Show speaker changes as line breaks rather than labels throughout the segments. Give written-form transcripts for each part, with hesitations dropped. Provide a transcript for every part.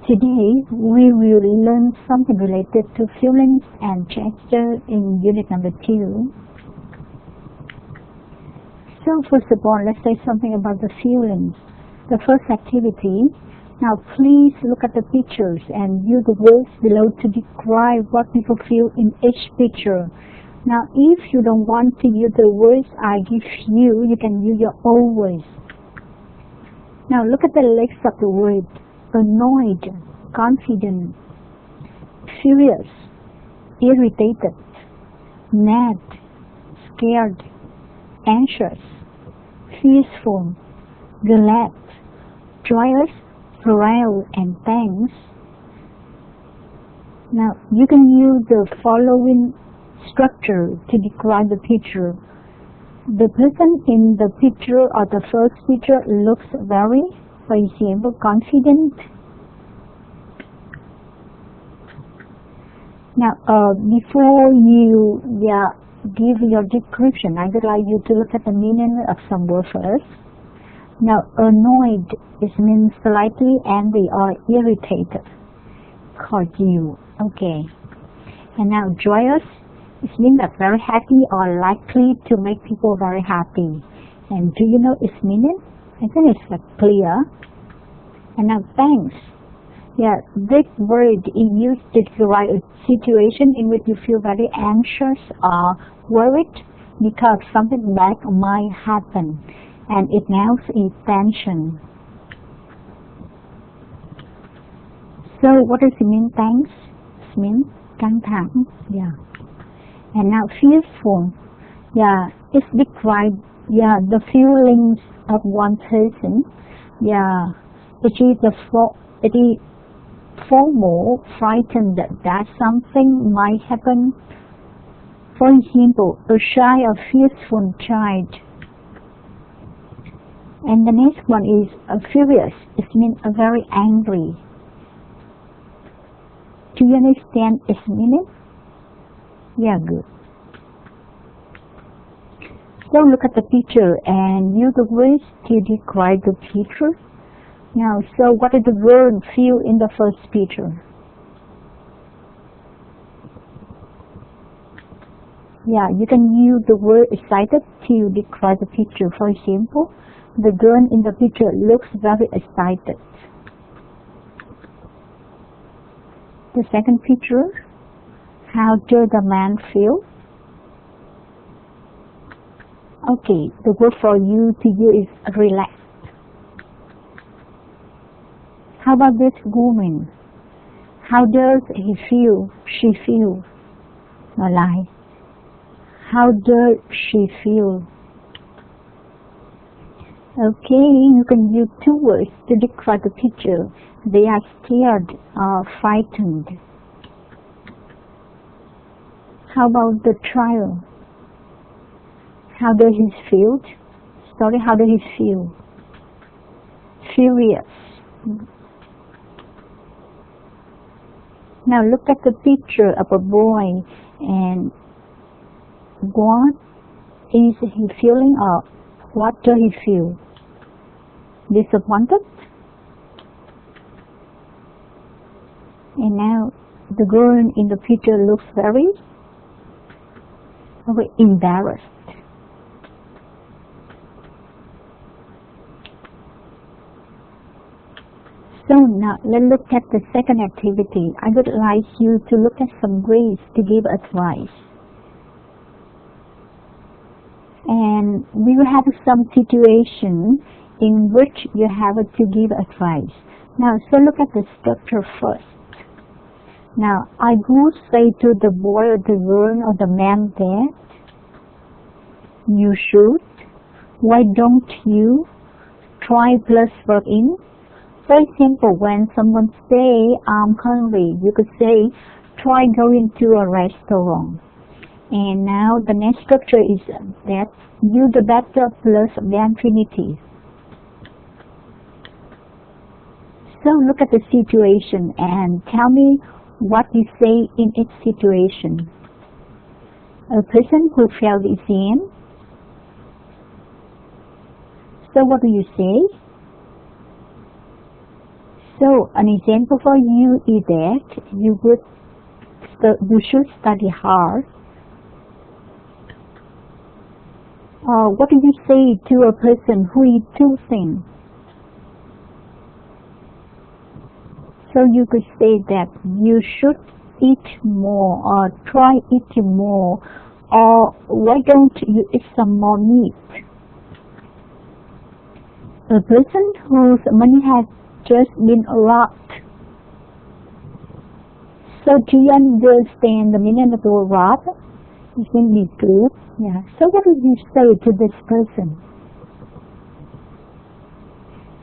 Today we will learn something related to feelings and gesture in unit number 2. So first of all, let's say something about the feelings. The first activity. Now please look at the pictures and use the words below to describe what people feel in each picture. Now if you don't want to use the words I give you, you can use your own words. Now look at the legs of the word. Annoyed, confident, furious, irritated, mad, scared, anxious, fearful, glad, joyous, proud, and thanks. Now you can use the following structure to describe the picture. The person in the picture or the first picture looks very, for example, confident. Now, before you give your description, I would like you to look at the meaning of some words first. Now, annoyed means slightly angry or irritated. Cordial, okay. And now, joyous means that very happy or likely to make people very happy. And do you know its meaning? I think it's clear. And now thanks. This word is used to describe a situation in which you feel very anxious or worried because something bad might happen, and it now is tension. So what does it mean, thanks? It means căng thẳng. And now fearful. It describes the feelings of one person. It is formal, frightened that something might happen. For example, a shy or fearful child. And the next one is furious. It means very angry. Do you understand its meaning? Good. So look at the picture and use the words to describe the picture. Now, so what did the word feel in the first picture? You can use the word excited to describe the picture. For example, the girl in the picture looks very excited. The second picture, how does the man feel? Okay, the word for you to use is relaxed. How about this woman? How does he feel? She feel? How does she feel? Okay, you can use two words to describe the picture. They are scared or frightened. How about the child? How does he feel? How does he feel? Furious. Now look at the picture of a boy and what is he feeling or what does he feel? Disappointed? And now the girl in the picture looks very embarrassed. So now let's look at the second activity. I would like you to look at some ways to give advice. And we will have some situation in which you have to give advice. Now, so look at the structure first. Now, I would say to the boy or the girl or the man that you should. Why don't you try plus verb in? For example, when someone say, I'm hungry, you could say, try going to a restaurant. And now the next structure is that use the better plus the infinitive. So look at the situation and tell me what you say in each situation. A person who failed the exam. So what do you say? So an example for you is that you should study hard. What do you say to a person who is too thin? So you could say that you should eat more, or try eating more, or why don't you eat some more meat? A person whose money has just been a lot. So do you understand the meaning of the word rob? It will be good. Yeah. So what would you say to this person?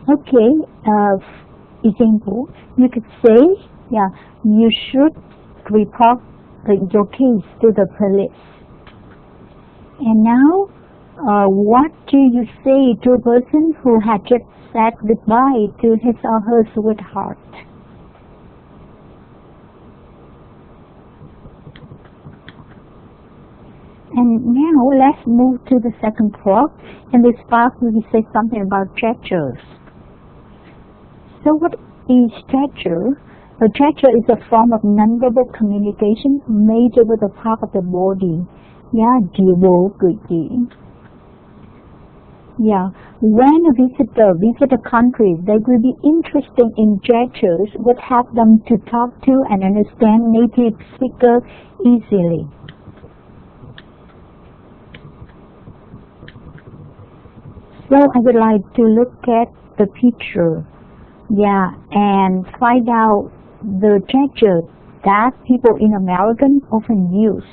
Okay. Example, you could say, yeah, you should report your case to the police. And now, what do you say to a person who had just said goodbye to his or her sweetheart? And now let's move to the second part. In this part, we say something about gestures. So what is gesture? A gesture is a form of nonverbal communication made with a part of the body. Yeah, chỉ bộ cử chỉ. Yeah, when a visitor visits a country, they will be interested in gestures which help them to talk to and understand native speakers easily. So I would like to look at the picture, yeah, and find out the gesture that people in America often use.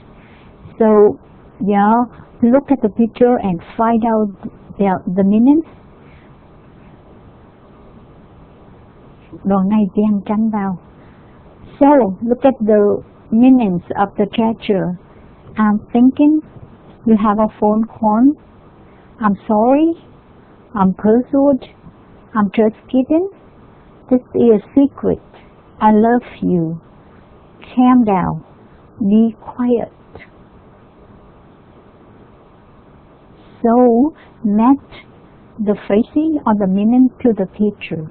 So, yeah, look at the picture and find out the meanings. Đoạn này dán trắng vào. So, look at the meanings of the gesture. I'm thinking, you have a phone call. I'm sorry. I'm puzzled. I'm just kidding. This is a secret. I love you. Calm down. Be quiet. So, match the phrasing or the meaning to the picture.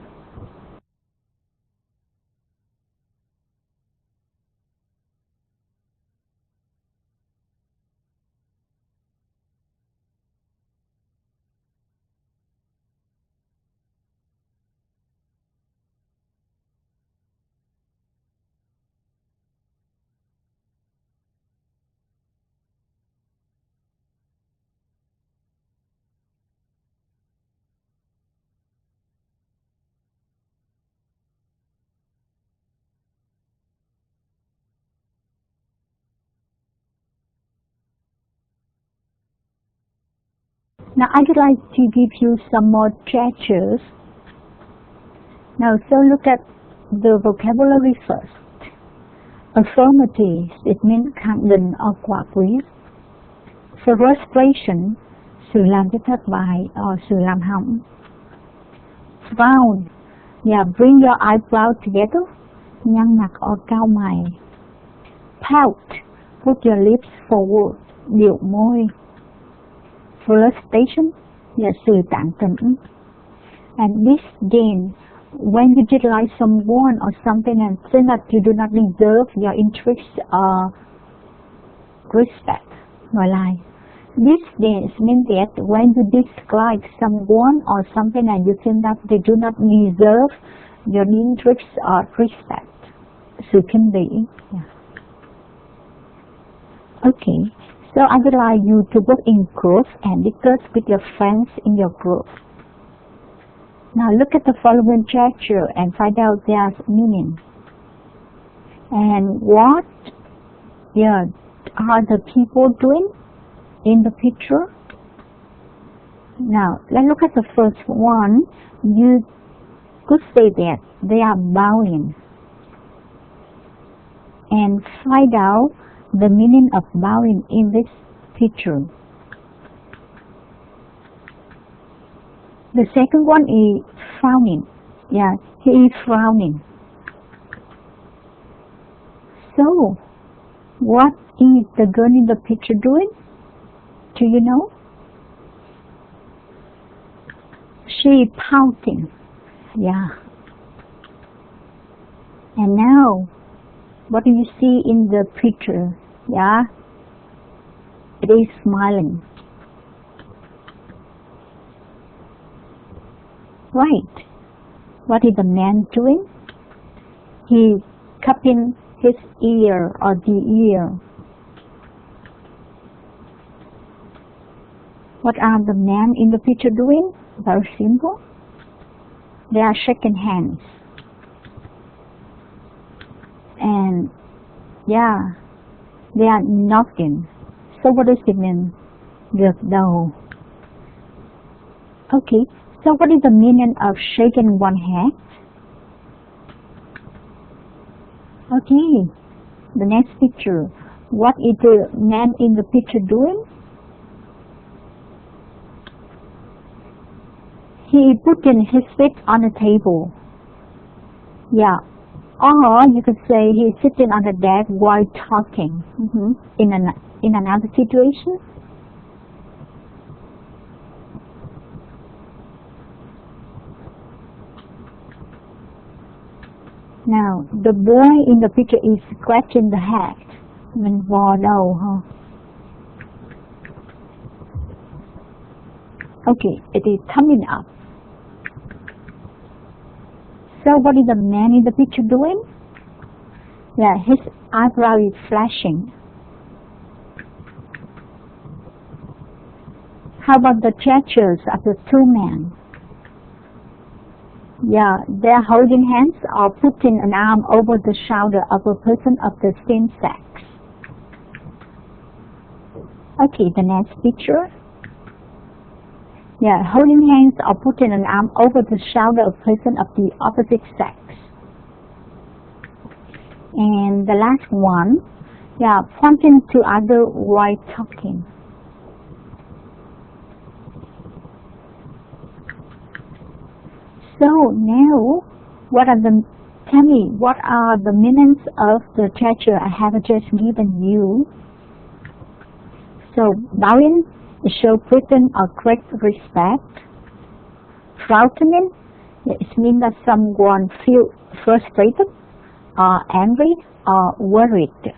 Now I would like to give you some more gestures. Now, so look at the vocabulary first. Affirmative, it means khẳng định or quả quyết. Frustration, sự làm cho thất bại or sự làm hỏng. Frown, yeah, bring your eyebrow together, nhăn mặt or cau mày. Pout, put your lips forward, điệu môi. Frustration, là sự tán tỉnh. And disdain, when you dislike someone or something and say that you do not deserve your interest or respect. Ngồi lại. Disdain means that when you dislike someone or something and you think that they do not deserve your interest or respect. Sự khinh bỉ. Yeah. Okay. So I would like you to work in groups and discuss with your friends in your group. Now look at the following gesture and find out their meaning. And what are the people doing in the picture? Now let's look at the first one. You could say that they are bowing. And find out the meaning of bowing in this picture. The second one is frowning. Yeah, he is frowning. So, what is the girl in the picture doing? Do you know? She is pouting. Yeah. And now, what do you see in the picture? Yeah, it is smiling. Right. What is the man doing? He cupping his ear or the ear. What are the men in the picture doing? Very simple. They are shaking hands. And yeah, they are knocking. So what does it mean? Gật đầu. Okay, so what is the meaning of shaking one hand? Okay, the next picture. What is the man in the picture doing? He putting his feet on the table. Yeah. Or you could say he's sitting on the deck while talking. In another situation. Now, the boy in the picture is scratching the head. Mình vò đầu hả? Okay, it is coming up. So what is the man in the picture doing? Yeah, his eyebrow is flashing. How about the gestures of the two men? Yeah, they're holding hands or putting an arm over the shoulder of a person of the same sex. Okay, the next picture. Yeah, holding hands or putting an arm over the shoulder of a person of the opposite sex. And the last one, yeah, pointing to other while talking. So now, tell me, what are the meanings of the gesture I have just given you? So, bowing is show greeting or great respect. Frowning, it means that someone feels frustrated, or angry, or worried.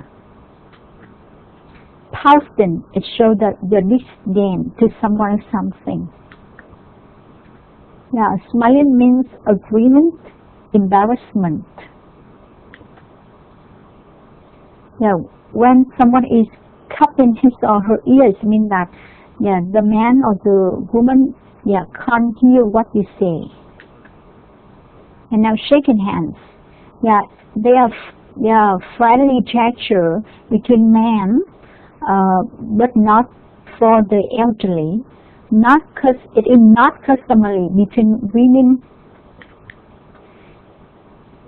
Pouting, it shows that the disdain to someone or something. Yeah, smiling means agreement, embarrassment. Yeah, when someone is cupping his or her ears, means that the man or the woman can't hear what you say. And now shaking hands. Yeah, they are friendly gesture between men, but not for the elderly. It is not customary between women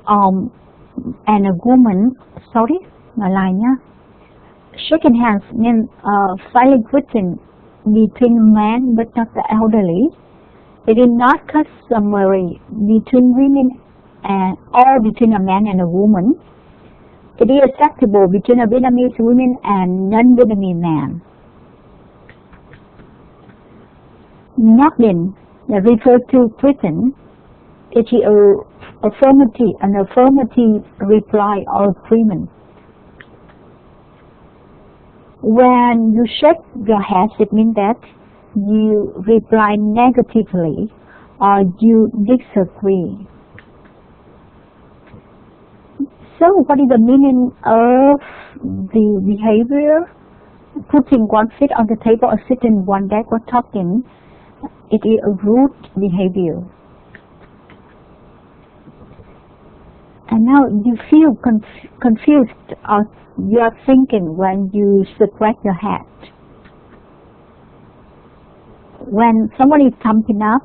and a woman. Sorry, nói lại nhá. Shaking hands means friendly greeting between men but not the elderly. It is not customary between women or between a man and a woman. It is acceptable between a Vietnamese woman and non-Vietnamese man. Nodding refers to greeting. It is an affirmative reply or agreement. When you shake your head, it means that you reply negatively or you disagree. So what is the meaning of the behavior? Putting one foot on the table or sitting one deck or talking, it is a rude behavior. And now you feel confused or you are thinking when you scratch your head. When someone is thumbing up,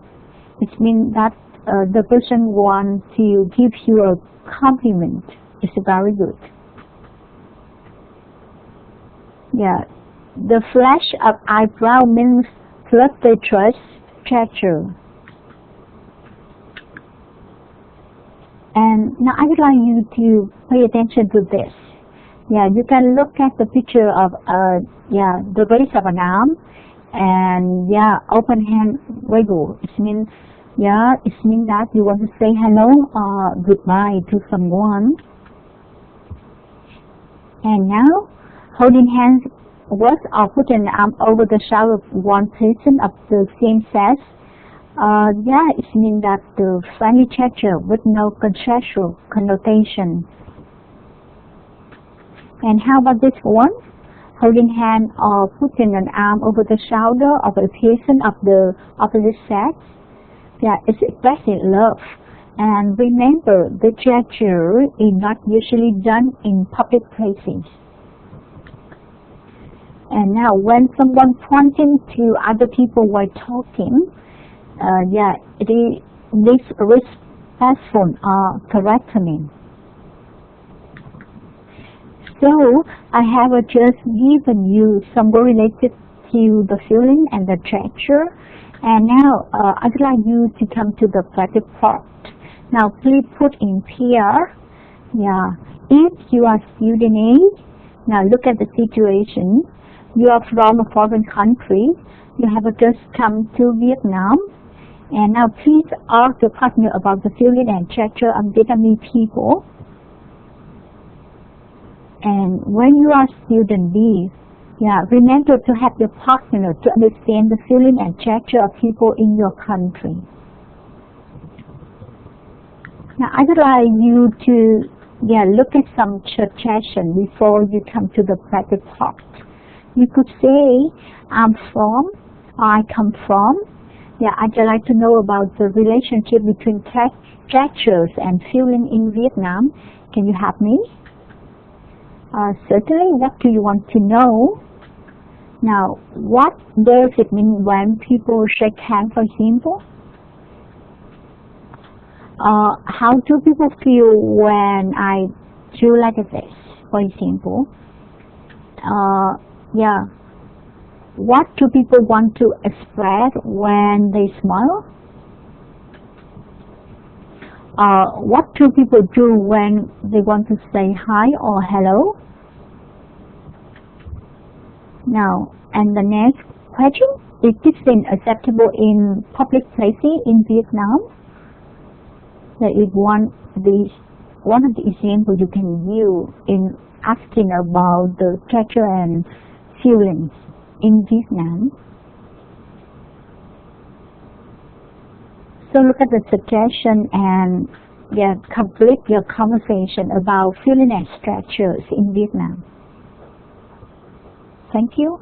it means that the person wants to give you a compliment. It's very good. Yeah, the flash of eyebrow means flirtatious gesture. And now I would like you to pay attention to this. Yeah, you can look at the picture of the raise of an arm and open hand wiggle. It means Yeah, it means that you want to say hello or goodbye to someone. And now, holding hands words or putting an arm over the shoulder of one person of the same sex. Yeah, it means that the friendly gesture with no consensual connotation. And how about this one? Holding hand or putting an arm over the shoulder of a person of the opposite sex. Yeah, it's expressing love. And remember, the gesture is not usually done in public places. And now, when someone pointing to other people while talking, yeah, it is respectful or threatening. So, I have just given you some related to the feeling and the gesture. And now, I'd like you to come to the practice part. Now, please put in here. Yeah, if you are student A, now look at the situation. You are from a foreign country. You have just come to Vietnam. And now please ask your partner about the feeling and gesture of Vietnamese people. And when you are student B, yeah, remember to have your partner to understand the feeling and gesture of people in your country. Now I'd like you to look at some suggestions before you come to the practice part. You could say, I'm from, or I come from. Yeah, I'd like to know about the relationship between gestures and feeling in Vietnam. Can you help me? Certainly, what do you want to know? Now, what does it mean when people shake hands, for example? How do people feel when I do like this, for example? Yeah. What do people want to express when they smile? What do people do when they want to say hi or hello? Now, and the next question, is this thing acceptable in public places in Vietnam? That is one of the examples you can use in asking about the gesture and feelings in Vietnam. So look at the suggestion and complete your conversation about feeling and gestures in Vietnam. Thank you.